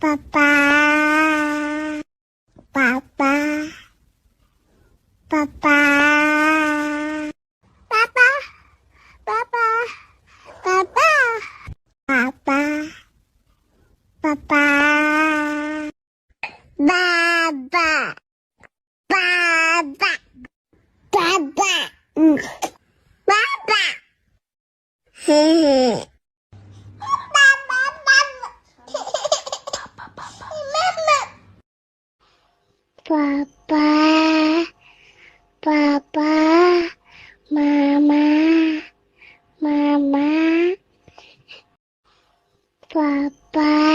Papa, Papa, Papa, Papa, Papa, Papa, Papa, Papa, Baba, Baba, Baba, Baba, Hehe. Papa, Papa, Mama, Mama, Papa.